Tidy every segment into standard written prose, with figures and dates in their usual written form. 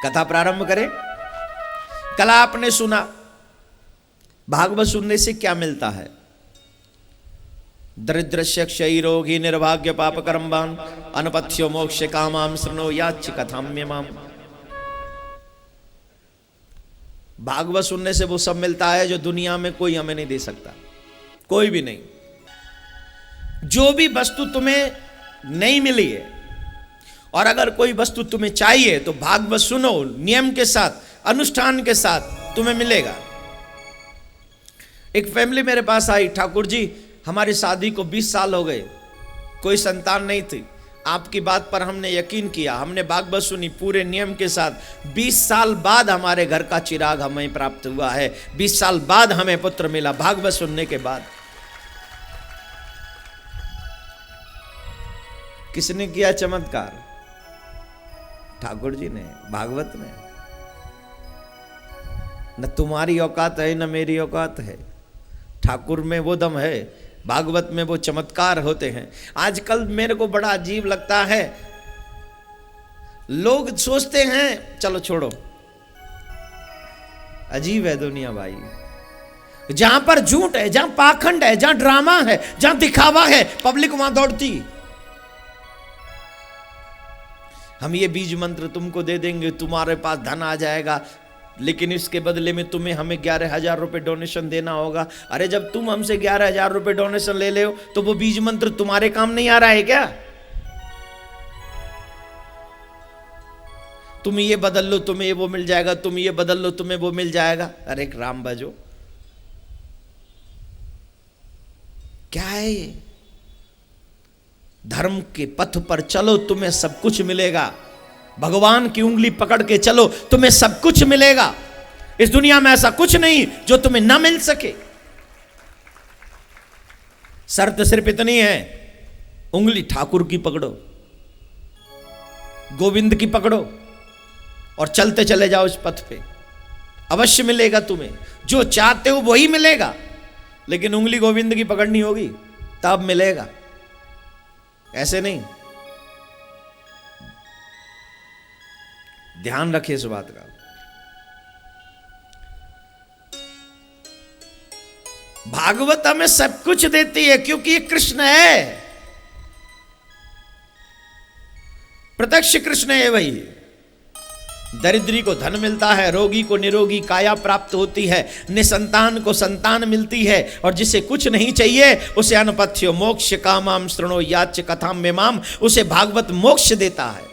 कथा प्रारंभ करें। कल आपने सुना भागवत सुनने से क्या मिलता है। दरिद्रस्य क्षयी रोगी निर्भाग्य पाप कर्मवान अनपथ्यो मोक्ष कामाम शृणो याच कथाम्यमाम। भागवत सुनने से वो सब मिलता है जो दुनिया में कोई हमें नहीं दे सकता, कोई भी नहीं। जो भी वस्तु तुम्हें नहीं मिली है और अगर कोई वस्तु तुम्हें चाहिए तो भागवत सुनो, नियम के साथ, अनुष्ठान के साथ तुम्हें मिलेगा। एक फैमिली मेरे पास आई, ठाकुर जी हमारी शादी को 20 साल हो गए, कोई संतान नहीं थी। आपकी बात पर हमने यकीन किया, हमने भागवत सुनी पूरे नियम के साथ। 20 साल बाद हमारे घर का चिराग हमें प्राप्त हुआ है, 20 साल बाद हमें पुत्र मिला भागवत सुनने के बाद। किसने किया चमत्कार? ठाकुर जी ने, भागवत ने। न तुम्हारी औकात है न मेरी औकात है, ठाकुर में वो दम है, भागवत में वो चमत्कार होते हैं। आजकल मेरे को बड़ा अजीब लगता है, लोग सोचते हैं, चलो छोड़ो, अजीब है दुनिया भाई। जहां पर झूठ है, जहां पाखंड है, जहां ड्रामा है, जहां दिखावा है, पब्लिक वहां दौड़ती। हम ये बीज मंत्र तुमको दे देंगे, तुम्हारे पास धन आ जाएगा, लेकिन इसके बदले में तुम्हें हमें 11,000 रुपए डोनेशन देना होगा। अरे जब तुम हमसे 11,000 रुपए डोनेशन ले ले हो तो वो बीज मंत्र तुम्हारे काम नहीं आ रहा है क्या? तुम ये बदल लो तुम्हें ये वो मिल जाएगा, तुम ये बदल लो तुम्हें वो मिल जाएगा। अरे राम बजो, क्या है ये? धर्म के पथ पर चलो, तुम्हें सब कुछ मिलेगा। भगवान की उंगली पकड़ के चलो, तुम्हें सब कुछ मिलेगा। इस दुनिया में ऐसा कुछ नहीं जो तुम्हें ना मिल सके। शर्त सिर्फ इतनी है, उंगली ठाकुर की पकड़ो, गोविंद की पकड़ो और चलते चले जाओ इस पथ पे, अवश्य मिलेगा तुम्हें। जो चाहते हो वही मिलेगा, लेकिन उंगली गोविंद की पकड़नी होगी तब मिलेगा, ऐसे नहीं। ध्यान रखिए इस बात का। भागवत हमें सब कुछ देती है क्योंकि ये कृष्ण है, प्रत्यक्ष कृष्ण है वही। दरिद्री को धन मिलता है, रोगी को निरोगी काया प्राप्त होती है, निसंतान को संतान मिलती है, और जिसे कुछ नहीं चाहिए उसे अनपथ्यो मोक्ष कामाम शृणो याच कथाम में माम, उसे भागवत मोक्ष देता है।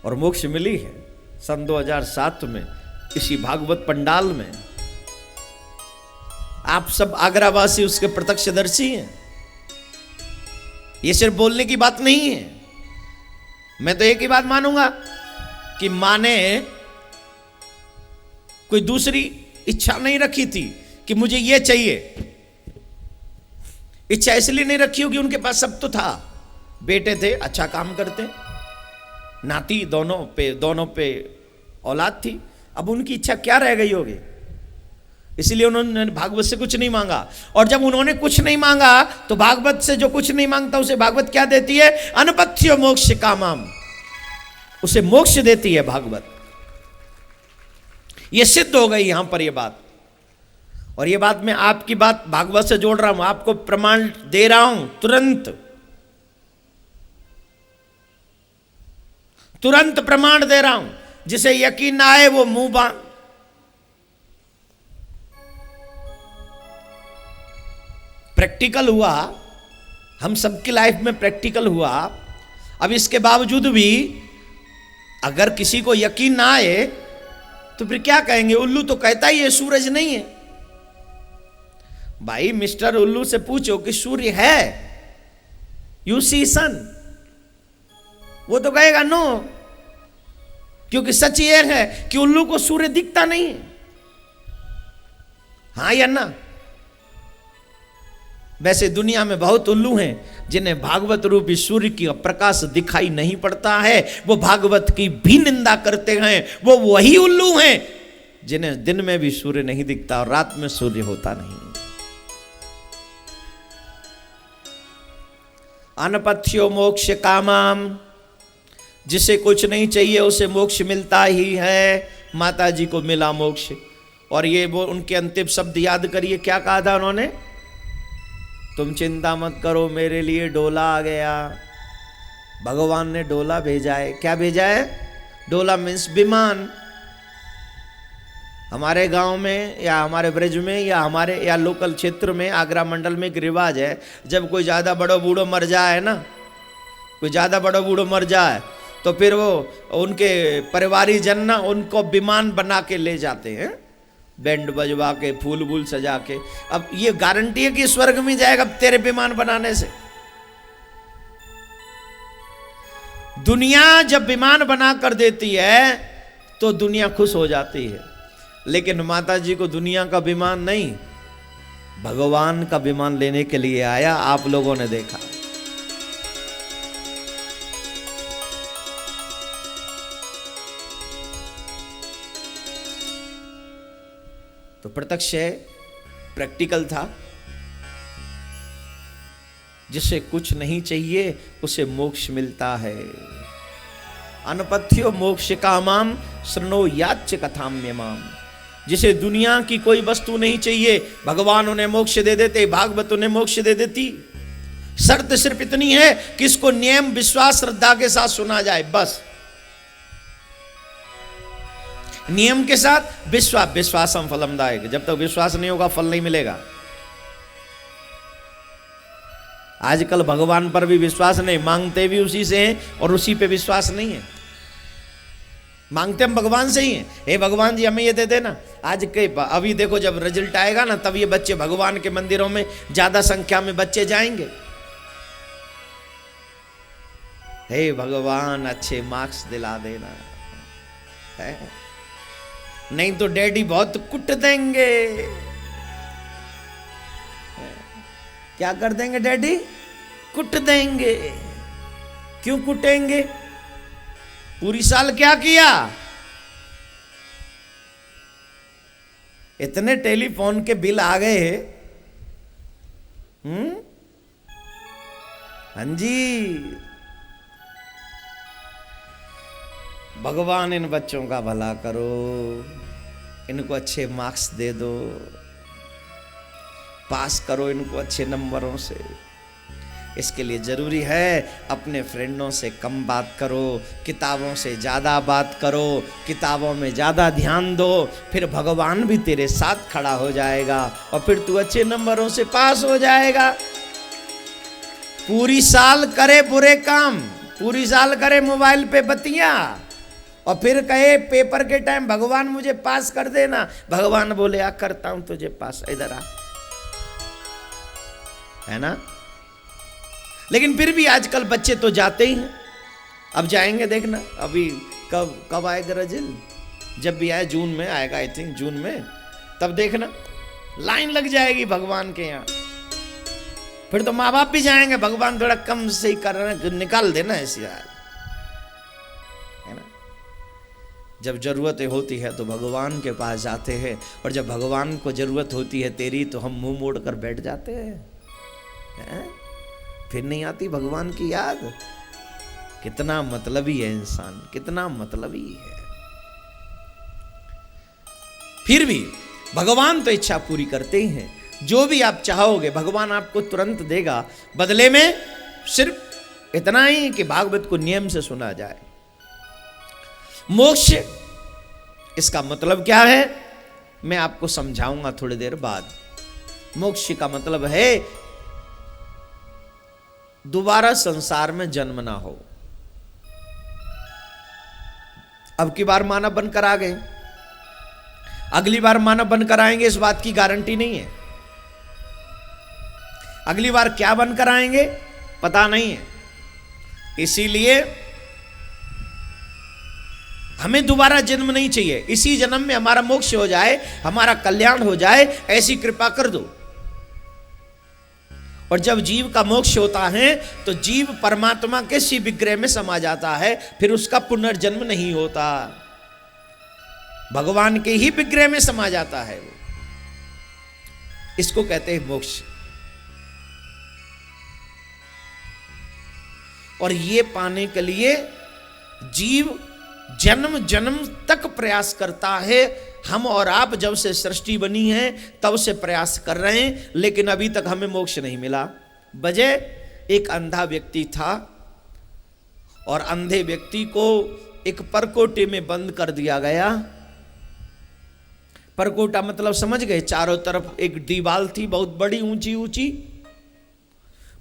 और मोक्ष मिली है सन 2007 में इसी भागवत पंडाल में। आप सब आगरावासी उसके प्रत्यक्षदर्शी हैं। ये सिर्फ बोलने की बात नहीं है। मैं तो एक ही बात मानूंगा कि मां ने कोई दूसरी इच्छा नहीं रखी थी कि मुझे ये चाहिए। इच्छा इसलिए नहीं रखी होगी, उनके पास सब तो था, बेटे थे, अच्छा काम करते, नाती दोनों पे औलाद थी। अब उनकी इच्छा क्या रह गई होगी, इसलिए उन्होंने भागवत से कुछ नहीं मांगा। और जब उन्होंने कुछ नहीं मांगा तो भागवत से जो कुछ नहीं मांगता उसे भागवत क्या देती है? अनपथ्यो मोक्ष कामाम, उसे मोक्ष देती है भागवत। यह सिद्ध हो गई यहां पर यह बात। और यह बात मैं आपकी बात भागवत से जोड़ रहा हूं, आपको प्रमाण दे रहा हूं, तुरंत प्रमाण दे रहा हूं। जिसे यकीन ना आए वो मुंह बांध। प्रैक्टिकल हुआ, हम सबकी लाइफ में प्रैक्टिकल हुआ। अब इसके बावजूद भी अगर किसी को यकीन ना आए तो फिर क्या कहेंगे? उल्लू तो कहता ही है सूरज नहीं है। भाई मिस्टर उल्लू से पूछो कि सूर्य है, यू सी सन, वो तो कहेगा नो, क्योंकि सच ये है कि उल्लू को सूर्य दिखता नहीं है। हाँ या ना? वैसे दुनिया में बहुत उल्लू हैं जिन्हें भागवत रूपी सूर्य की प्रकाश दिखाई नहीं पड़ता है, वो भागवत की भी निंदा करते हैं। वो वही उल्लू हैं जिन्हें दिन में भी सूर्य नहीं दिखता और रात में सूर्य होता नहीं। अनपथ्यो मोक्ष कामाम, जिसे कुछ नहीं चाहिए उसे मोक्ष मिलता ही है। माता जी को मिला मोक्ष। और ये वो उनके अंतिम शब्द याद करिए, क्या कहा था उन्होंने? तुम चिंता मत करो, मेरे लिए डोला आ गया। भगवान ने डोला भेजा है। क्या भेजा है? डोला मीन्स विमान। हमारे गांव में या हमारे ब्रज में या लोकल क्षेत्र में, आगरा मंडल में एक रिवाज है, जब कोई ज़्यादा बड़ो बूढ़ो मर जाए ना, कोई ज़्यादा बड़ो बूढ़ो मर जाए तो फिर वो उनके परिवारी जन ना उनको विमान बना के ले जाते हैं, बैंड बजवा के, फूल वूल सजा के। अब ये गारंटी है कि स्वर्ग में जाएगा तेरे विमान बनाने से। दुनिया जब विमान बना कर देती है तो दुनिया खुश हो जाती है, लेकिन माता जी को दुनिया का विमान नहीं, भगवान का विमान लेने के लिए आया। आप लोगों ने देखा। तो प्रत्यक्ष है, प्रैक्टिकल था। जिसे कुछ नहीं चाहिए उसे मोक्ष मिलता है। अनपथ्यो मोक्ष कामाम शृणो याच्य कथाम्यमाम। जिसे दुनिया की कोई वस्तु नहीं चाहिए, भगवान उन्हें मोक्ष दे देते, भागवत उन्हें मोक्ष दे देती। शर्त सिर्फ इतनी है कि इसको नियम, विश्वास, श्रद्धा के साथ सुना जाए, बस। नियम के साथ विश्वासम फलमदायक। जब तक विश्वास नहीं होगा फल नहीं मिलेगा। आजकल भगवान पर भी विश्वास नहीं, मांगते भी उसी से हैं और उसी पे विश्वास नहीं है। मांगते हम भगवान से ही हैं, हे भगवान जी हमें ये दे देना। आज के अभी देखो, जब रिजल्ट आएगा ना तब ये बच्चे भगवान के मंदिरों में ज्यादा संख्या में बच्चे जाएंगे। हे भगवान अच्छे मार्क्स दिला देना है, नहीं तो डैडी बहुत कुट देंगे। क्या कर देंगे डैडी? कुट देंगे। क्यों कुटेंगे? पूरी साल क्या किया? इतने टेलीफोन के बिल आ गए हैं। हाँ जी। भगवान इन बच्चों का भला करो, इनको अच्छे मार्क्स दे दो, पास करो इनको अच्छे नंबरों से। इसके लिए जरूरी है अपने फ्रेंडों से कम बात करो, किताबों से ज़्यादा बात करो, किताबों में ज़्यादा ध्यान दो, फिर भगवान भी तेरे साथ खड़ा हो जाएगा और फिर तू अच्छे नंबरों से पास हो जाएगा। पूरी साल करे बुरे काम, पूरी साल करे मोबाइल पे बतिया और फिर कहे पेपर के टाइम भगवान मुझे पास कर देना। भगवान बोले आ करता हूं तुझे पास, इधर आ, है ना। लेकिन फिर भी आजकल बच्चे तो जाते ही हैं। अब जाएंगे देखना, अभी कब आएगा रिजल्ट? जब भी आए जून में आएगा, आई थिंक जून में, तब देखना लाइन लग जाएगी भगवान के यहाँ। फिर तो माँ बाप भी जाएंगे, भगवान थोड़ा कम से ही कर निकाल देना ऐसी यार, है ना। जब जरूरत होती है तो भगवान के पास जाते हैं, और जब भगवान को जरूरत होती है तेरी तो हम मुंह मोड़ कर बैठ जाते हैं। फिर नहीं आती भगवान की याद। कितना मतलबी है इंसान, कितना मतलबी है। फिर भी भगवान तो इच्छा पूरी करते ही हैं। जो भी आप चाहोगे भगवान आपको तुरंत देगा। बदले में सिर्फ इतना ही कि भागवत को नियम से सुना जाए। मोक्ष, इसका मतलब क्या है मैं आपको समझाऊंगा थोड़ी देर बाद। मोक्ष का मतलब है दोबारा संसार में जन्म ना हो। अब की बार मानव बनकर आ गए, अगली बार मानव बनकर आएंगे इस बात की गारंटी नहीं है। अगली बार क्या बनकर आएंगे पता नहीं है। इसीलिए हमें दोबारा जन्म नहीं चाहिए। इसी जन्म में हमारा मोक्ष हो जाए, हमारा कल्याण हो जाए, ऐसी कृपा कर दो। और जब जीव का मोक्ष होता है तो जीव परमात्मा के सी विग्रह में समा जाता है, फिर उसका पुनर्जन्म नहीं होता, भगवान के ही विग्रह में समा जाता है वो। इसको कहते हैं मोक्ष। और ये पाने के लिए जीव जन्म जन्म तक प्रयास करता है। हम और आप जब से सृष्टि बनी है तब से प्रयास कर रहे हैं, लेकिन अभी तक हमें मोक्ष नहीं मिला। वजह एक अंधा व्यक्ति था और अंधे व्यक्ति को एक परकोटे में बंद कर दिया गया। परकोटा मतलब समझ गए, चारों तरफ एक दीवार थी, बहुत बड़ी ऊंची ऊंची,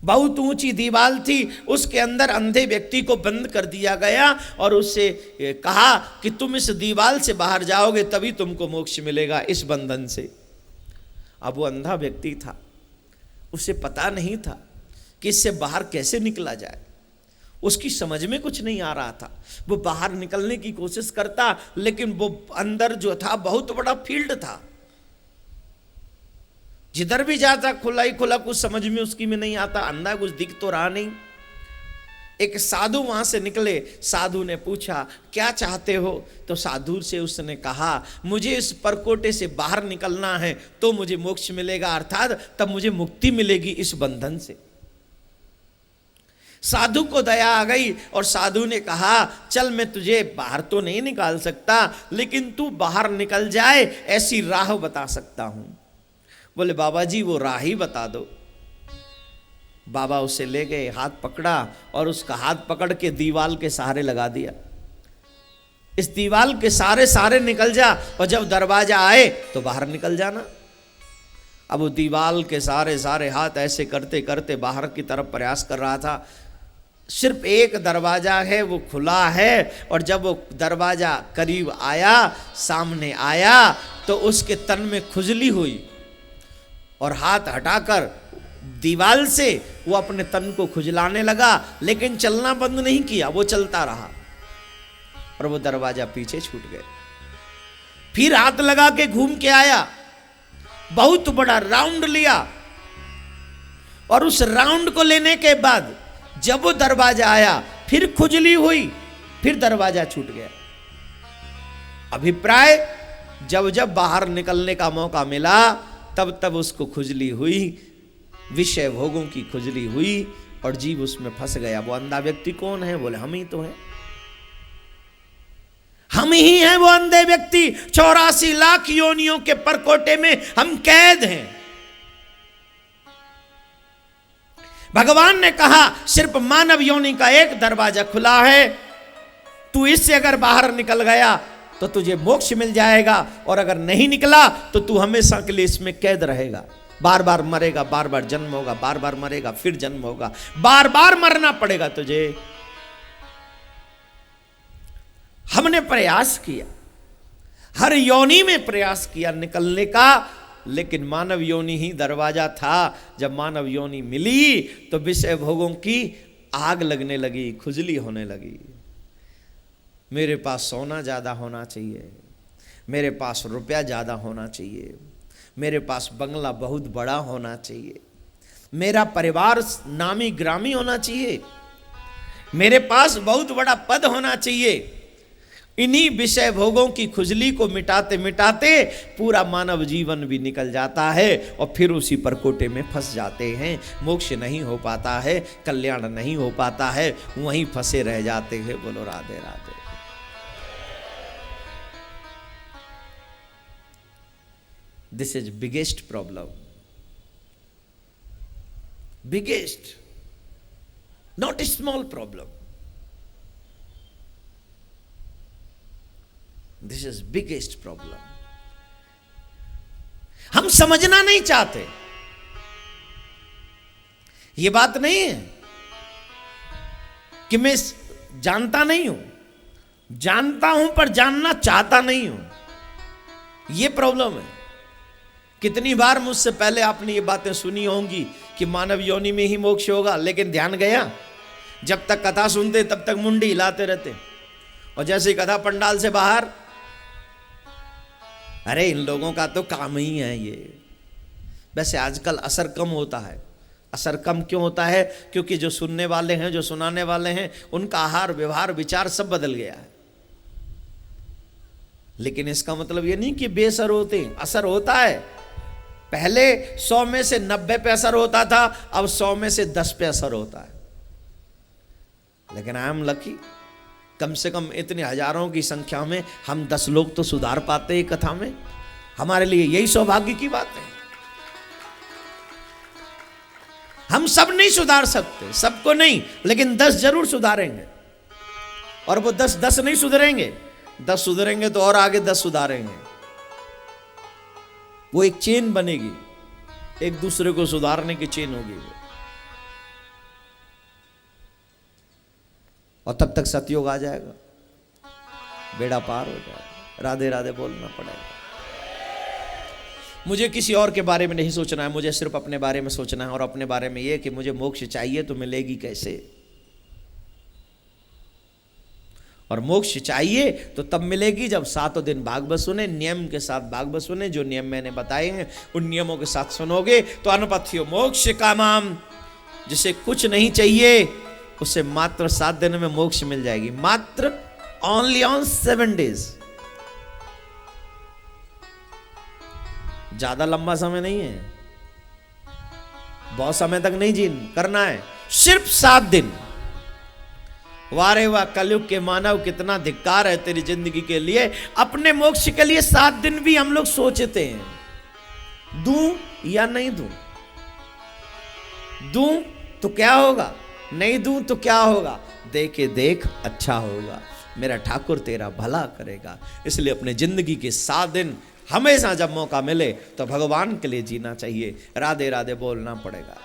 बहुत ऊंची दीवार थी। उसके अंदर अंधे व्यक्ति को बंद कर दिया गया और उससे कहा कि तुम इस दीवार से बाहर जाओगे तभी तुमको मोक्ष मिलेगा, इस बंधन से। अब वो अंधा व्यक्ति था, उसे पता नहीं था कि इससे बाहर कैसे निकला जाए, उसकी समझ में कुछ नहीं आ रहा था। वो बाहर निकलने की कोशिश करता, लेकिन वो अंदर जो था बहुत बड़ा फील्ड था, जिधर भी जाता खुला ही खुला, कुछ समझ में उसकी में नहीं आता, अंधा कुछ दिख तो रहा नहीं। एक साधु वहां से निकले, साधु ने पूछा क्या चाहते हो, तो साधु से उसने कहा मुझे इस परकोटे से बाहर निकलना है तो मुझे मोक्ष मिलेगा, अर्थात तब मुझे मुक्ति मिलेगी इस बंधन से। साधु को दया आ गई और साधु ने कहा चल मैं तुझे बाहर तो नहीं निकाल सकता, लेकिन तू बाहर निकल जाए ऐसी राह बता सकता हूं। बोले बाबा जी वो राह ही बता दो। बाबा उसे ले गए, हाथ पकड़ा और उसका हाथ पकड़ के दीवाल के सहारे लगा दिया, इस दीवाल के सहारे निकल जा और जब दरवाजा आए तो बाहर निकल जाना। अब वो दीवाल के सारे हाथ ऐसे करते करते बाहर की तरफ प्रयास कर रहा था। सिर्फ एक दरवाजा है वो खुला है, और जब वो दरवाजा करीब आया, सामने आया, तो उसके तन में खुजली हुई और हाथ हटाकर दीवाल से वो अपने तन को खुजलाने लगा, लेकिन चलना बंद नहीं किया, वो चलता रहा और वो दरवाजा पीछे छूट गया। फिर हाथ लगा के घूम के आया, बहुत बड़ा राउंड लिया, और उस राउंड को लेने के बाद जब वो दरवाजा आया फिर खुजली हुई, फिर दरवाजा छूट गया। अभिप्राय जब जब बाहर निकलने का मौका मिला तब तब उसको खुजली हुई, विषय भोगों की खुजली हुई और जीव उसमें फंस गया। वो अंधा व्यक्ति कौन है? बोले हम ही तो हैं, हम ही हैं वो अंधे व्यक्ति। 84 लाख योनियों के परकोटे में हम कैद हैं। भगवान ने कहा सिर्फ मानव योनि का एक दरवाजा खुला है, तू इससे अगर बाहर निकल गया तो तुझे मोक्ष मिल जाएगा, और अगर नहीं निकला तो तू हमेशा के लिए इसमें कैद रहेगा। बार बार मरेगा, बार बार जन्म होगा, बार बार मरेगा, फिर जन्म होगा, बार बार मरना पड़ेगा तुझे। हमने प्रयास किया, हर योनि में प्रयास किया निकलने का, लेकिन मानव योनि ही दरवाजा था। जब मानव योनि मिली तो विषय भोगों की आग लगने लगी, खुजली होने लगी। मेरे पास सोना ज़्यादा होना चाहिए, मेरे पास रुपया ज़्यादा होना चाहिए, मेरे पास बंगला बहुत बड़ा होना चाहिए, मेरा परिवार नामी ग्रामी होना चाहिए, मेरे पास बहुत बड़ा पद होना चाहिए। इन्हीं विषय भोगों की खुजली को मिटाते मिटाते पूरा मानव जीवन भी निकल जाता है और फिर उसी परकोटे में फंस जाते हैं। मोक्ष नहीं हो पाता है, कल्याण नहीं हो पाता है, वहीं फंसे रह जाते हैं। बोलो Radhe Radhe. This is biggest problem. Biggest, not a small problem. This is biggest problem. हम समझना नहीं चाहते। ये बात नहीं है कि मैं जानता नहीं हूं, जानता हूं पर जानना चाहता नहीं हूं। ये प्रॉब्लम है। कितनी बार मुझसे पहले आपने ये बातें सुनी होंगी कि मानव योनि में ही मोक्ष होगा, लेकिन ध्यान गया, जब तक कथा सुनते तब तक मुंडी हिलाते रहते, और जैसे ही कथा पंडाल से बाहर, अरे इन लोगों का तो काम ही है ये। वैसे आजकल असर कम होता है। असर कम क्यों होता है? क्योंकि जो सुनने वाले हैं, जो सुनाने वाले हैं, उनका आहार व्यवहार विचार सब बदल गया है। लेकिन इसका मतलब ये नहीं कि बेअसर होते, असर होता है। पहले 100 में से 90 पे असर होता था, अब 100 में से 10 पे असर होता है। लेकिन आई एम लकी कम से कम इतने हजारों की संख्या में हम 10 लोग तो सुधार पाते हैं कथा में। हमारे लिए यही सौभाग्य की बात है। हम सब नहीं सुधार सकते, सबको नहीं, लेकिन 10 जरूर सुधारेंगे। और वो 10 नहीं सुधरेंगे, 10 सुधरेंगे तो और आगे 10 सुधारेंगे। वो एक चेन बनेगी, एक दूसरे को सुधारने की चेन होगी वो। और तब तक सतयुग आ जाएगा, बेड़ा पार हो जाएगा। राधे राधे बोलना पड़ेगा। मुझे किसी और के बारे में नहीं सोचना है, मुझे सिर्फ अपने बारे में सोचना है। और अपने बारे में यह कि मुझे मोक्ष चाहिए तो मिलेगी कैसे, और मोक्ष चाहिए तो तब मिलेगी जब 7 दिन भागवत सुने, नियम के साथ भागवत सुने। जो नियम मैंने बताए हैं उन नियमों के साथ सुनोगे तो अनुपथ्यो मोक्ष कामाम, जिसे कुछ नहीं चाहिए उसे मात्र 7 दिन में मोक्ष मिल जाएगी। मात्र ओनली ऑन 7 days। ज्यादा लंबा समय नहीं है, बहुत समय तक नहीं जीन करना है, सिर्फ 7 दिन। वारे वाह कलयुग के मानव, कितना धिक्कार है तेरी जिंदगी के लिए। अपने मोक्ष के लिए 7 दिन भी हम लोग सोचते हैं, दूं या नहीं दूं, दूं तो क्या होगा, नहीं दूं तो क्या होगा। देखे देख अच्छा होगा, मेरा ठाकुर तेरा भला करेगा। इसलिए अपने जिंदगी के 7 दिन हमेशा जब मौका मिले तो भगवान के लिए जीना चाहिए। राधे राधे बोलना पड़ेगा।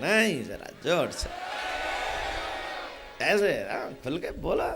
नहीं, जरा जोर से ऐसे खुल के बोला।